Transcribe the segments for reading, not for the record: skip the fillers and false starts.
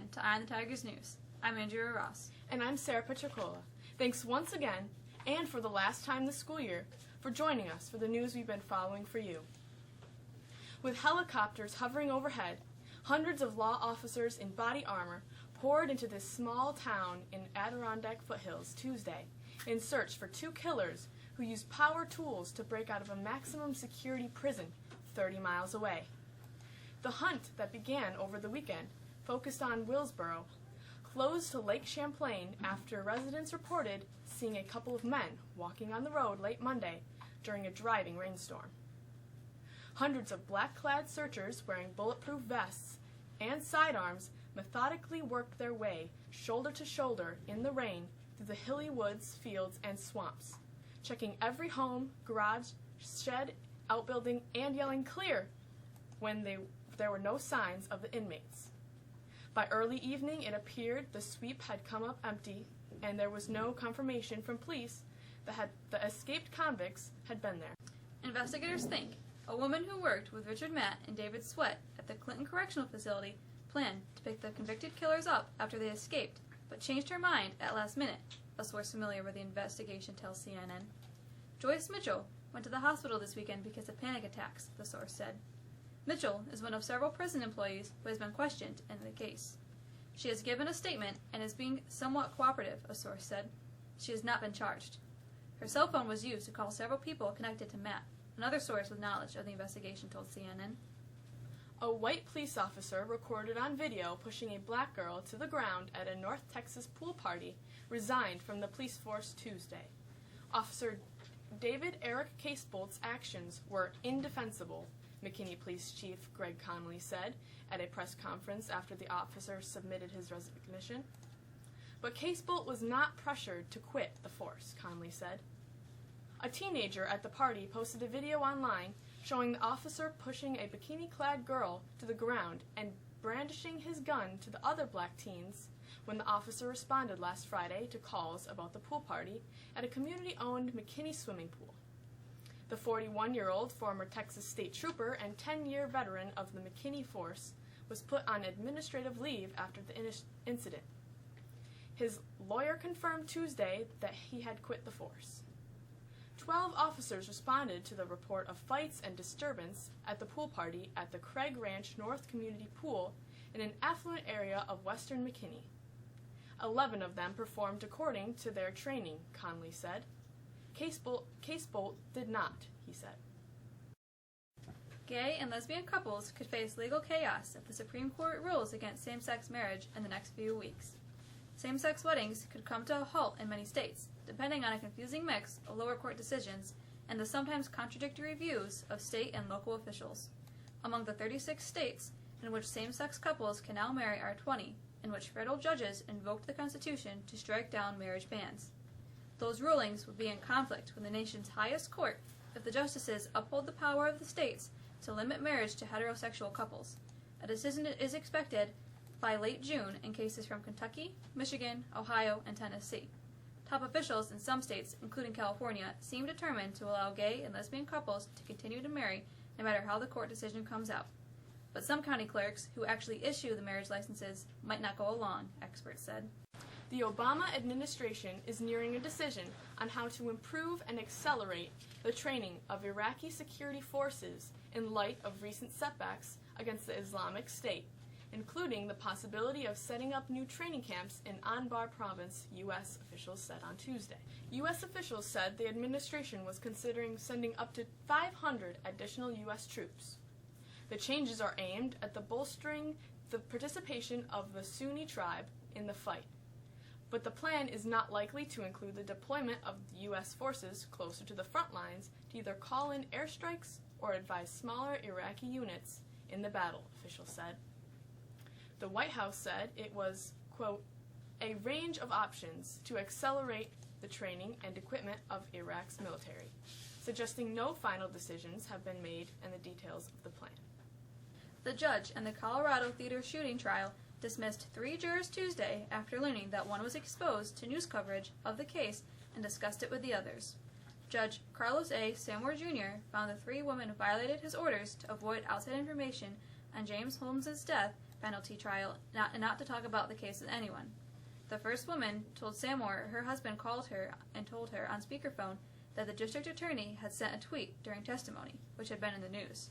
again to Eye on the Tigers News. I'm Andrea Ross. And I'm Sarah Petricola. Thanks once again, and for the last time this school year, for joining us for the news we've been following for you. With helicopters hovering overhead, hundreds of law officers in body armor poured into this small town in Adirondack foothills Tuesday in search for two killers who used power tools to break out of a maximum security prison 30 miles away. The hunt that began over the weekend focused on Willsboro, closed to Lake Champlain after residents reported seeing a couple of men walking on the road late Monday during a driving rainstorm. Hundreds of black-clad searchers wearing bulletproof vests and sidearms methodically worked their way shoulder to shoulder in the rain through the hilly woods, fields, and swamps, checking every home, garage, shed, outbuilding, and yelling "clear" when there were no signs of the inmates. By early evening, it appeared the sweep had come up empty, and there was no confirmation from police that the escaped convicts had been there. Investigators think a woman who worked with Richard Matt and David Sweat at the Clinton Correctional Facility planned to pick the convicted killers up after they escaped, but changed her mind at last minute, a source familiar with the investigation tells CNN. Joyce Mitchell went to the hospital this weekend because of panic attacks, the source said. Mitchell is one of several prison employees who has been questioned in the case. She has given a statement and is being somewhat cooperative, a source said. She has not been charged. Her cell phone was used to call several people connected to Matt, another source with knowledge of the investigation told CNN. A white police officer recorded on video pushing a black girl to the ground at a North Texas pool party resigned from the police force Tuesday. Officer David Eric Casebolt's actions were indefensible, McKinney Police Chief Greg Connolly said at a press conference after the officer submitted his resignation. But Casebolt was not pressured to quit the force, Connolly said. A teenager at the party posted a video online showing the officer pushing a bikini-clad girl to the ground and brandishing his gun to the other black teens when the officer responded last Friday to calls about the pool party at a community-owned McKinney swimming pool. The 41-year-old former Texas state trooper and 10-year veteran of the McKinney force was put on administrative leave after the incident. His lawyer confirmed Tuesday that he had quit the force. 12 officers responded to the report of fights and disturbance at the pool party at the Craig Ranch North Community Pool in an affluent area of western McKinney. 11 of them performed according to their training, Connolly said. Casebolt did not, he said. Gay and lesbian couples could face legal chaos if the Supreme Court rules against same-sex marriage in the next few weeks. Same-sex weddings could come to a halt in many states, depending on a confusing mix of lower court decisions and the sometimes contradictory views of state and local officials. Among the 36 states in which same-sex couples can now marry are 20, in which federal judges invoked the Constitution to strike down marriage bans. Those rulings would be in conflict with the nation's highest court if the justices uphold the power of the states to limit marriage to heterosexual couples. A decision is expected by late June in cases from Kentucky, Michigan, Ohio, and Tennessee. Top officials in some states, including California, seem determined to allow gay and lesbian couples to continue to marry no matter how the court decision comes out. But some county clerks who actually issue the marriage licenses might not go along, experts said. The Obama administration is nearing a decision on how to improve and accelerate the training of Iraqi security forces in light of recent setbacks against the Islamic State, including the possibility of setting up new training camps in Anbar province, U.S. officials said on Tuesday. U.S. officials said the administration was considering sending up to 500 additional U.S. troops. The changes are aimed at bolstering the participation of the Sunni tribe in the fight. But the plan is not likely to include the deployment of U.S. forces closer to the front lines to either call in airstrikes or advise smaller Iraqi units in the battle, officials said. The White House said it was, quote, a range of options to accelerate the training and equipment of Iraq's military, suggesting no final decisions have been made in the details of the plan. The judge in the Colorado theater shooting trial dismissed 3 jurors Tuesday after learning that one was exposed to news coverage of the case and discussed it with the others. Judge Carlos A. Samwer Jr. found the 3 women violated his orders to avoid outside information on James Holmes' death penalty trial and not to talk about the case with anyone. The first woman told Samore her husband called her and told her on speakerphone that the district attorney had sent a tweet during testimony, which had been in the news.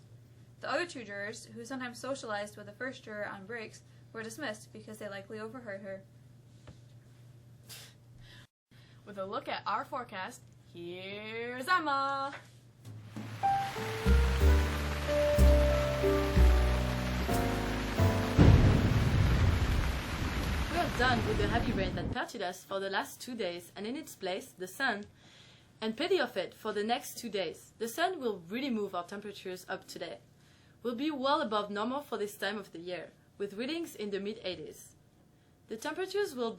The other two jurors, who sometimes socialized with the first juror on breaks, were dismissed because they likely overheard her. With a look at our forecast, here's Emma! We are done with the heavy rain that pelted us for the last 2 days, and in its place, the sun. And pity of it for the next 2 days. The sun will really move our temperatures up today. We'll be well above normal for this time of the year, with readings in the mid-80s. The temperatures will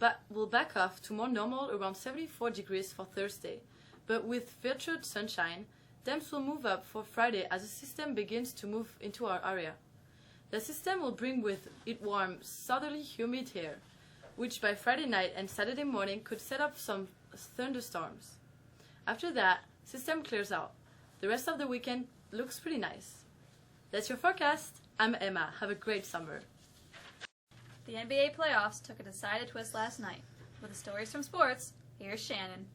back off to more normal around 74 degrees for Thursday, but with filtered sunshine, temps will move up for Friday as the system begins to move into our area. The system will bring with it warm, southerly humid air, which by Friday night and Saturday morning could set up some thunderstorms. After that, system clears out. The rest of the weekend looks pretty nice. That's your forecast. I'm Emma. Have a great summer. The NBA playoffs took a decided twist last night. With the stories from sports, here's Shannon.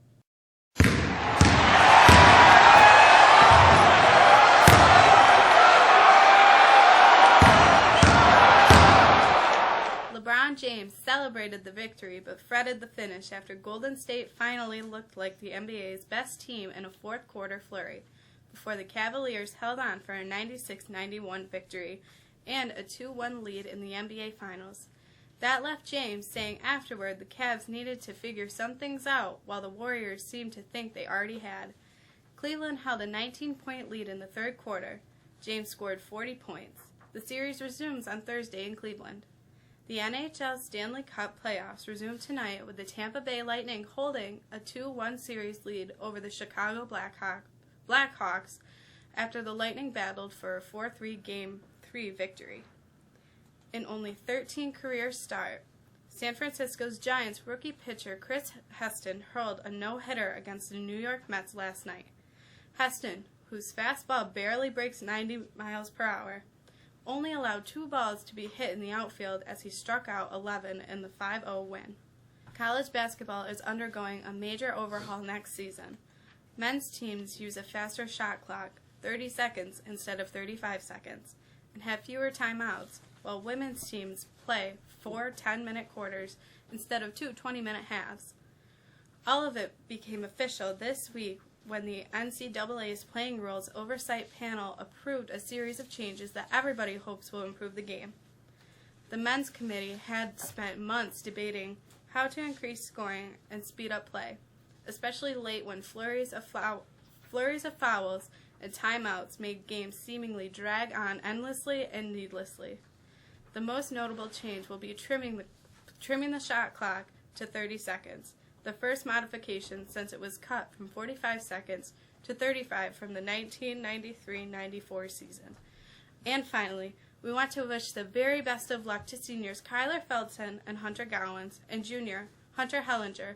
LeBron James celebrated the victory but fretted the finish after Golden State finally looked like the NBA's best team in a fourth quarter flurry, before the Cavaliers held on for a 96-91 victory and a 2-1 lead in the NBA Finals. That left James saying afterward the Cavs needed to figure some things out while the Warriors seemed to think they already had. Cleveland held a 19-point lead in the third quarter. James scored 40 points. The series resumes on Thursday in Cleveland. The NHL Stanley Cup playoffs resume tonight with the Tampa Bay Lightning holding a 2-1 series lead over the Chicago Blackhawks after the Lightning battled for a 4-3 Game 3 victory. In only 13 career start, San Francisco's Giants rookie pitcher Chris Heston hurled a no-hitter against the New York Mets last night. Heston, whose fastball barely breaks 90 miles per hour, only allowed 2 balls to be hit in the outfield as he struck out 11 in the 5-0 win. College basketball is undergoing a major overhaul next season. Men's teams use a faster shot clock, 30 seconds instead of 35 seconds, and have fewer timeouts, while women's teams play 4 10-minute quarters instead of 2 20-minute halves. All of it became official this week when the NCAA's Playing Rules Oversight Panel approved a series of changes that everybody hopes will improve the game. The men's committee had spent months debating how to increase scoring and speed up play, especially late when flurries of fouls and timeouts made games seemingly drag on endlessly and needlessly. The most notable change will be trimming the shot clock to 30 seconds, the first modification since it was cut from 45 seconds to 35 from the 1993-94 season. And finally, we want to wish the very best of luck to seniors Kyler Feldson and Hunter Gowans and junior Hunter Hellinger,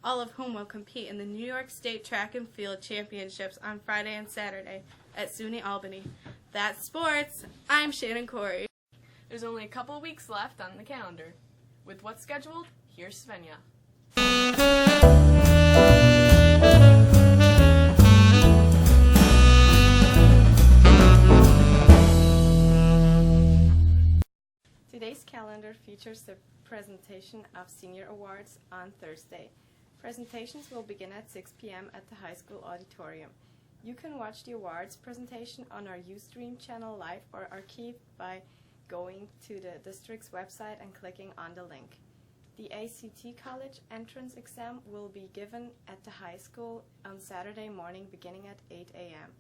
all of whom will compete in the New York State Track and Field Championships on Friday and Saturday at SUNY Albany. That's sports. I'm Shannon Corey. There's only a couple weeks left on the calendar. With what's scheduled, here's Svenja. Today's calendar features the presentation of senior awards on Thursday. Presentations will begin at 6 p.m. at the high school auditorium. You can watch the awards presentation on our Ustream channel live or archive by going to the district's website and clicking on the link. The ACT College entrance exam will be given at the high school on Saturday morning beginning at 8 a.m.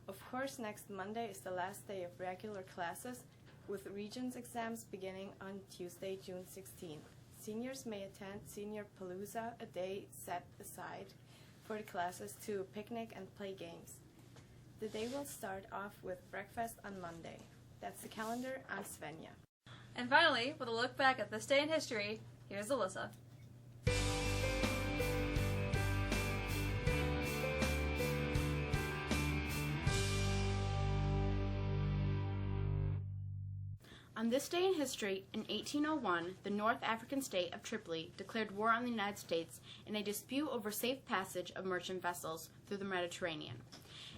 Of course, next Monday is the last day of regular classes, with Regents exams beginning on Tuesday, June 16th. Seniors may attend Senior Palooza, a day set aside for the classes to picnic and play games. The day will start off with breakfast on Monday. That's the calendar. I'm Svenja. And finally, with a look back at this day in history, here's Alyssa. On this day in history, in 1801, the North African state of Tripoli declared war on the United States in a dispute over safe passage of merchant vessels through the Mediterranean.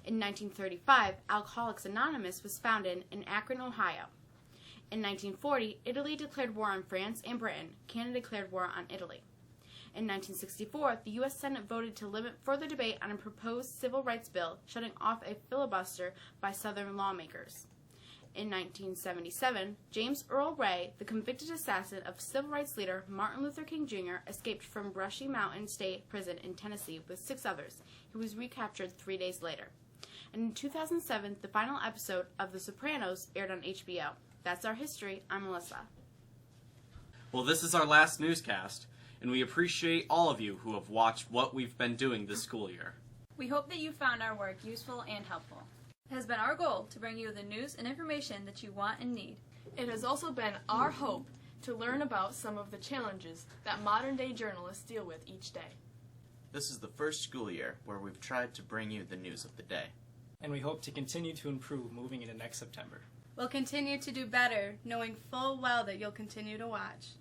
In 1935, Alcoholics Anonymous was founded in Akron, Ohio. In 1940, Italy declared war on France and Britain. Canada declared war on Italy. In 1964, the U.S. Senate voted to limit further debate on a proposed civil rights bill, shutting off a filibuster by Southern lawmakers. In 1977, James Earl Ray, the convicted assassin of civil rights leader Martin Luther King Jr., escaped from Brushy Mountain State Prison in Tennessee with 6 others. He was recaptured 3 days later. And in 2007, the final episode of The Sopranos aired on HBO. That's our history. I'm Melissa. Well, this is our last newscast, and we appreciate all of you who have watched what we've been doing this school year. We hope that you found our work useful and helpful. It has been our goal to bring you the news and information that you want and need. It has also been our hope to learn about some of the challenges that modern-day journalists deal with each day. This is the first school year where we've tried to bring you the news of the day. And we hope to continue to improve moving into next September. We'll continue to do better, knowing full well that you'll continue to watch.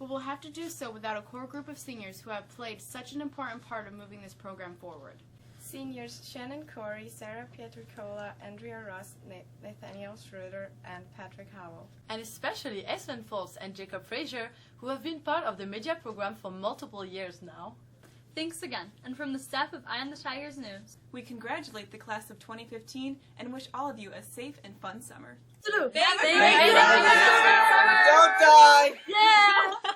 But we'll have to do so without a core group of seniors who have played such an important part of moving this program forward. Seniors Shannon Corey, Sarah Pietricola, Andrea Ross, Nathaniel Schroeder, and Patrick Howell. And especially Eslen Foltz and Jacob Frazier, who have been part of the media program for multiple years now. Thanks again, and from the staff of Eye on the Tigers News, we congratulate the class of 2015 and wish all of you a safe and fun summer. Salute! Thank you. Don't die! Yeah!